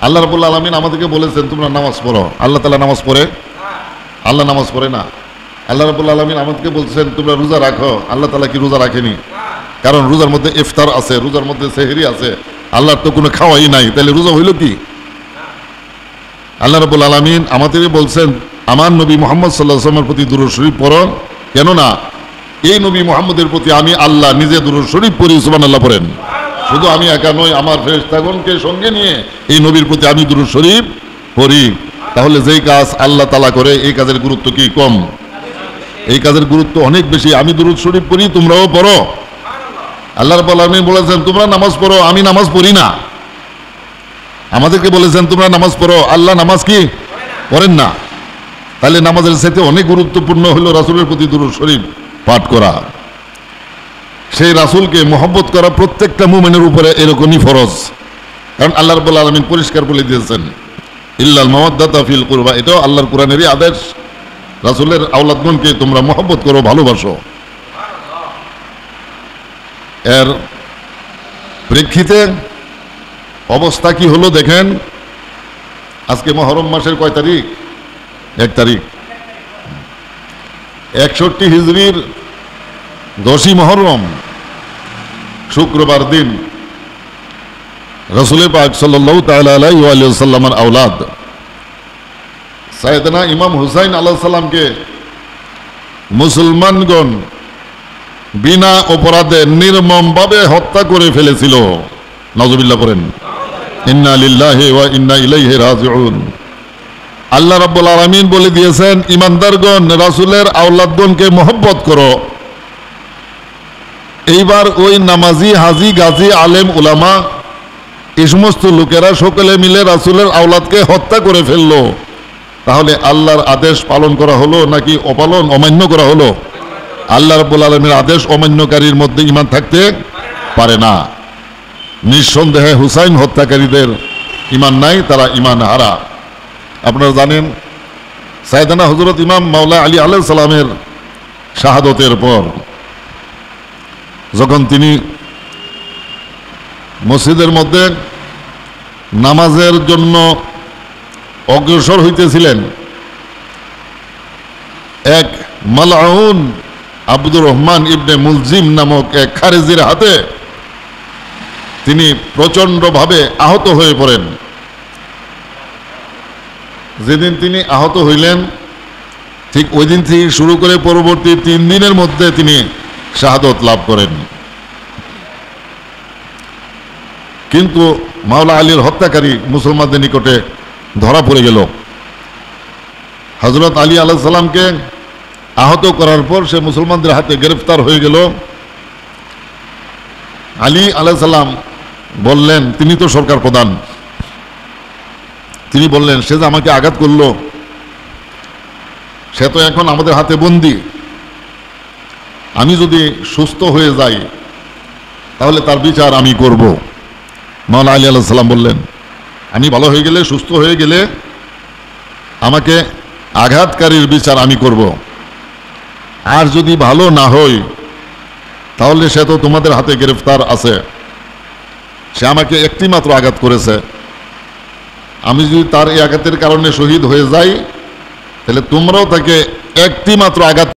আল্লাহ রাব্বুল আলামিন আমাদেরকে বলেছেন তোমরা নামাজ পড়ো। আল্লাহ তাআলা নামাজ পড়ে? আল্লাহ নামাজ পড়ে না। আল্লাহ রাব্বুল আলামিন আমাদেরকে বলছেন তোমরা রোজা রাখো। আল্লাহ তাআলা কি রোজা রাখেনি? কারণ রোজার মধ্যে ইফতার আছে, রোজার মধ্যে সেহরি আছে, আল্লাহর তো কোনো খাওয়াই নাই, তাহলে রোজা হইল কি? আল্লাহ রাব্বুল আলামিন আমাদেরকে বলছেন আমার নবী মুহাম্মদ সাল্লাল্লাহু আলাইহি ওয়াসাল্লামের প্রতি দুরূদ শরীফ পড়ো। কেননা এই নবী মুহাম্মদের প্রতি আমি আল্লাহ নিজে দুরূদ শরীফ পড়ি। সুবহানাল্লাহ পড়েন। শুধু আমি একা নই, আমার ফেরেশতাগণকে সঙ্গে নিয়ে এই নবীর প্রতি আমি দুরূদ শরীফ পড়ি। তাহলে যেই কাজ আল্লাহ তাআলা করে এই কাজের গুরুত্ব কি কম? এই কাজের গুরুত্ব অনেক বেশি। আমি দুরূদ শরীফ পড়ি, তোমরাও পড়ো। আল্লাহ রাব্বুল আলামিন বলেছেন তোমরা নামাজ পড়ো, আমি নামাজ পড়ি না। আমাদেরকে বলেছেন তোমরা নামাজ পড়ো, আল্লাহ নামাজ কি পড়েন না। তাহলে নামাজের সাথে অনেক গুরুত্বপূর্ণ হলো রাসূলের প্রতি দুরূদ শরীফ পাঠ করা। সেই রাসূলকে মহব্বত করা প্রত্যেকটা মুমিনের উপরে এরকমই ফরজ। কারণ আল্লাহ রাব্বুল আলামিন পরিষ্কার বলে দিয়েছেন ইল্লাল মাওয়াদ্দাতা ফিল কুরবা, এটাও আল্লাহর কোরআনেরই আদেশ। রাসূলের আওলাদগণকে তোমরা মহব্বত করো, ভালোবাসো। এর প্রেক্ষিতে অবস্থা কি হলো দেখেন। আজকে মুহররম মাসের কয় তারিখ? 1 তারিখ। 61 হিজরির 10ই মুহররম শুক্রবার দিন রাসূল পাক সাল্লাল্লাহু তাআলা আলাইহি ওয়া সাল্লামের আওলাদ সাইয়েদনা ইমাম হুসাইন আলাইহিস সালামকে মুসলমানগণ বিনা অপরাধে নির্মমভাবে হত্যা করে ফেলেছিল। নাউযুবিল্লাহ করেন। ইন্না লিল্লাহি ওয়া ইন্না ইলাইহি রাজিউন। আল্লাহ রাব্বুল আলামিন বলে দিয়েছেন ঈমানদারগণ রাসূলের আওলাদগণকে মহব্বত করো। এইবার ওই নামাজি, হাজি, গাজী, আলেম, উলামা এই সমস্ত লোকেরা সকলে মিলে রাসূলের আওলাদকে হত্যা করে ফেললো। তাহলে আল্লাহর আদেশ পালন করা হলো নাকি অমান্য করা হলো? আল্লাহ রাব্বুল আলামিনের আদেশ অমান্যকারীর মধ্যে ঈমান থাকতে পারে না। নিঃসন্দেহে হুসাইন হত্যাকারীদের ঈমান নাই, তারা ঈমান হারা। আপনারা জানেন সাইয়েদনা হযরত ইমাম মাওলা আলী আলাইহিস সালামের শাহাদতের পর যখন তিনি মসজিদের মধ্যে নামাজের জন্য অগ্রসর হইতেছিলেন, এক মালউন আব্দুর রহমান ইবনে মুলজিম নামক এক খারেজির হাতে তিনি প্রচণ্ডভাবে আহত হয়ে পড়েন। যেদিন তিনি আহত হইলেন ঠিক ওই দিন থেকে শুরু করে পরবর্তী 3 দিনের মধ্যে তিনি শাহাদত লাভ করেন। কিন্তু মাওলা আলীর হত্যাকারী মুসলমানদের নিকটে ধরা পড়ে গেল। হযরত আলী আলাইহিস সালামকে আহত করার পর সে মুসলমানদের হাতে গ্রেফতার হয়ে গেল। আলী আলাইহিস সালাম বললেন, তিনি তো সরকার প্রধান, তিনি বললেন সে যে আমাকে আঘাত করলো সে তো এখন আমাদের হাতে বন্দী। আমি যদি সুস্থ হয়ে যাই তাহলে তার বিচার আমি করব। মাওলানা আলী আলাইহিস সালাম বললেন আমি ভালো হয়ে গেলে, সুস্থ হয়ে গেলে আমাকে আঘাতকারীর বিচার আমি করব। আর যদি ভালো না হই তাহলে সে তো তোমাদের হাতে গ্রেফতার আছে, সে আমাকে একটি মাত্র আঘাত করেছে। আমি যদি তার এই আঘাতের কারণে শহীদ হয়ে যাই তাহলে তোমরাও তাকে একটি মাত্র আঘাত